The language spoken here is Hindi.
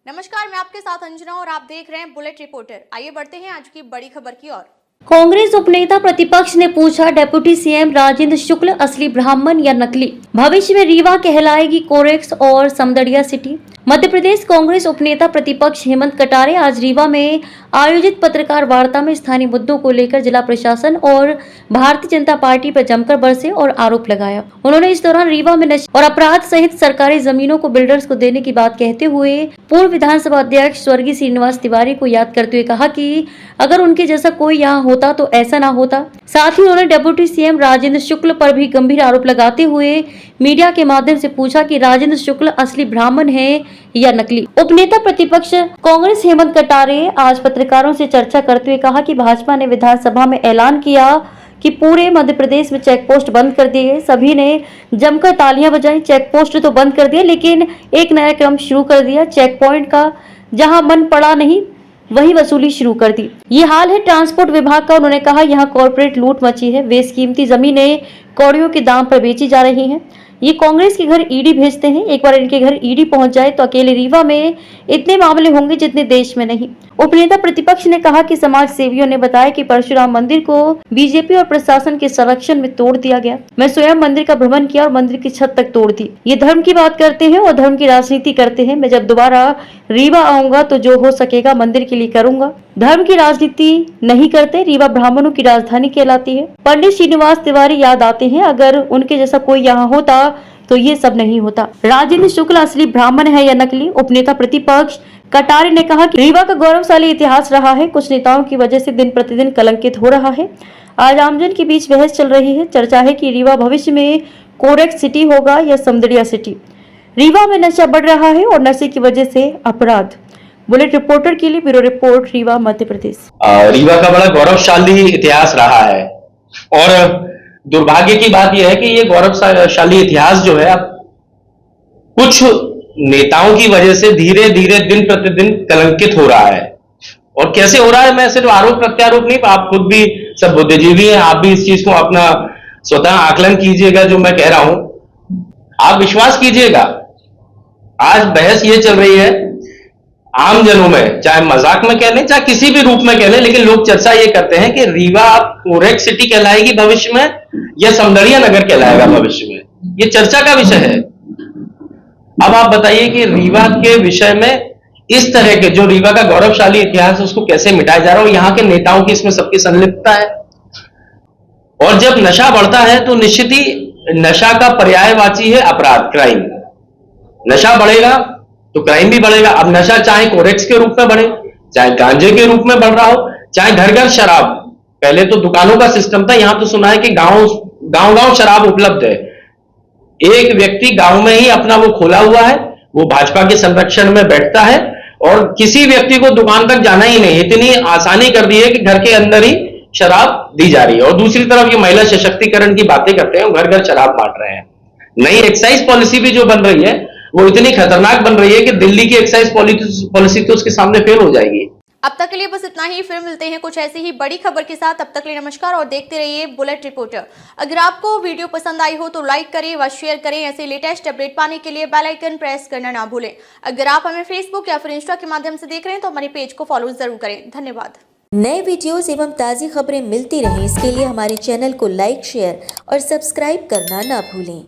नमस्कार, मैं आपके साथ अंजना और आप देख रहे हैं बुलेट रिपोर्टर। आइए बढ़ते हैं आज की बड़ी खबर की ओर। कांग्रेस उपनेता प्रतिपक्ष ने पूछा, डेप्यूटी सीएम राजेंद्र शुक्ल असली ब्राह्मण या नकली? भविष्य में रीवा कहलाएगी कोरेक्स और समदड़िया सिटी? मध्य प्रदेश कांग्रेस उपनेता प्रतिपक्ष हेमंत कटारे आज रीवा में आयोजित पत्रकार वार्ता में स्थानीय मुद्दों को लेकर जिला प्रशासन और भारतीय जनता पार्टी पर जमकर बरसे और आरोप लगाया। उन्होंने इस दौरान रीवा में नशा और अपराध सहित सरकारी जमीनों को बिल्डर्स को देने की बात कहते हुए पूर्व विधानसभा अध्यक्ष स्वर्गीय श्रीनिवास तिवारी को याद करते हुए कहा कि अगर उनके जैसा कोई यहाँ होता तो ऐसा ना होता। साथ ही उन्होंने डेप्यूटी सीएम राजेंद्र शुक्ल पर भी गंभीर आरोप लगाते हुए मीडिया के माध्यम से पूछा कि राजेंद्र शुक्ल असली ब्राह्मण है या नकली। उपनेता प्रतिपक्ष कांग्रेस हेमंत कटारे आज पत्रकारों से चर्चा करते हुए कहा कि भाजपा ने विधानसभा में ऐलान किया कि पूरे मध्य प्रदेश में चेक पोस्ट बंद कर दिए गए। सभी ने जमकर तालियां बजाई। चेक पोस्ट तो बंद कर दिया, लेकिन एक नया क्रम शुरू कर दिया। चेक पॉइंट का जहां मन पड़ा नहीं वही वसूली शुरू कर दी। ये हाल है ट्रांसपोर्ट विभाग का। उन्होंने कहा यहाँ कॉर्पोरेट लूट मची है। बेशकीमती जमीनें कौड़ियों के दाम पर बेची जा रही हैं। ये कांग्रेस के घर ईडी भेजते हैं। एक बार इनके घर ईडी पहुंच जाए तो अकेले रीवा में इतने मामले होंगे जितने देश में नहीं। उपनेता प्रतिपक्ष ने कहा कि समाज सेवियों ने बताया कि परशुराम मंदिर को बीजेपी और प्रशासन के संरक्षण में तोड़ दिया गया। मैं स्वयं मंदिर का भ्रमण किया और मंदिर की छत तक तोड़ दी। ये धर्म की बात करते हैं और धर्म की राजनीति करते हैं। मैं जब दोबारा रीवा आऊंगा तो जो हो सकेगा मंदिर के लिए करूंगा। धर्म की राजनीति नहीं करते। रीवा ब्राह्मणों की राजधानी कहलाती है। पंडित श्रीनिवास तिवारी याद आते हैं। अगर उनके जैसा कोई यहाँ होता तो ये सब नहीं होता। राजेंद्र शुक्ल असली ब्राह्मण है या नकली? उपनेता प्रतिपक्ष कटारे ने कहा कि रीवा का गौरवशाली इतिहास रहा है। कुछ नेताओं की वजह से दिन प्रतिदिन कलंकित हो रहा है। आज आमजन के बीच बहस चल रही है। चर्चा है कि रीवा भविष्य में कोरेक्स सिटी होगा या समदड़िया सिटी। रीवा में नशा बढ़ रहा है और नशे की वजह से अपराध। बुलेट रिपोर्टर के लिए ब्यूरो रिपोर्ट, रीवा, मध्य प्रदेश। रीवा का बड़ा गौरवशाली इतिहास रहा है और दुर्भाग्य की बात यह है कि ये गौरवशाली इतिहास जो है अब कुछ नेताओं की वजह से धीरे धीरे दिन प्रतिदिन कलंकित हो रहा है। और कैसे हो रहा है, मैं सिर्फ आरोप प्रत्यारोप नहीं, आप खुद भी सब बुद्धिजीवी हैं, आप भी इस चीज को अपना स्वतः आकलन कीजिएगा। जो मैं कह रहा हूं आप विश्वास कीजिएगा। आज बहस ये चल रही है आम जनों में, चाहे मजाक में कह लें चाहे किसी भी रूप में कह लें, लेकिन लोग चर्चा ये करते हैं कि रीवा कोरेक्स सिटी कहलाएगी भविष्य में या समदड़िया नगर कहलाएगा भविष्य में। ये चर्चा का विषय है। अब आप बताइए कि रीवा के विषय में इस तरह के जो रीवा का गौरवशाली इतिहास है उसको कैसे मिटाया जा रहा है और यहाँ के नेताओं की इसमें सबकी संलिप्तता है। और जब नशा बढ़ता है तो निश्चित ही नशा का पर्यायवाची है अपराध, क्राइम। नशा बढ़ेगा तो क्राइम भी बढ़ेगा। अब नशा चाहे कोरेक्स के रूप में बढ़े, चाहे गांजे के रूप में बढ़ रहा हो, चाहे घर घर शराब। पहले तो दुकानों का सिस्टम था, यहां तो सुना है कि गांव गांव शराब उपलब्ध है। एक व्यक्ति गांव में ही अपना वो खोला हुआ है, वो भाजपा के संरक्षण में बैठता है और किसी व्यक्ति को दुकान तक जाना ही नहीं। इतनी आसानी कर दी है कि घर के अंदर ही शराब दी जा रही है। और दूसरी तरफ ये महिला सशक्तिकरण की बातें करते हैं, घर घर शराब बांट रहे हैं। नई एक्साइज पॉलिसी भी जो बन रही है वो इतनी खतरनाक बन रही है कि दिल्ली की एक्साइज पॉलिसी तो उसके सामने फेल हो जाएगी। अब तक के लिए बस इतना ही। फिर मिलते हैं कुछ ऐसी ही बड़ी खबर के साथ। तब तक के लिए नमस्कार और देखते रहिए बुलेट रिपोर्टर। अगर आपको वीडियो पसंद आई हो तो लाइक करें व शेयर करें। ऐसे लेटेस्ट अपडेट पाने के लिए बेल आइकन प्रेस करना ना भूलें। अगर आप हमें फेसबुक या फिर इंस्टा के माध्यम से देख रहे हैं तो हमारे पेज को फॉलो जरूर करें। धन्यवाद। नए वीडियोस एवं ताज़ी खबरें मिलती रहें, इसके लिए हमारे चैनल को लाइक, शेयर और सब्सक्राइब करना ना भूलें।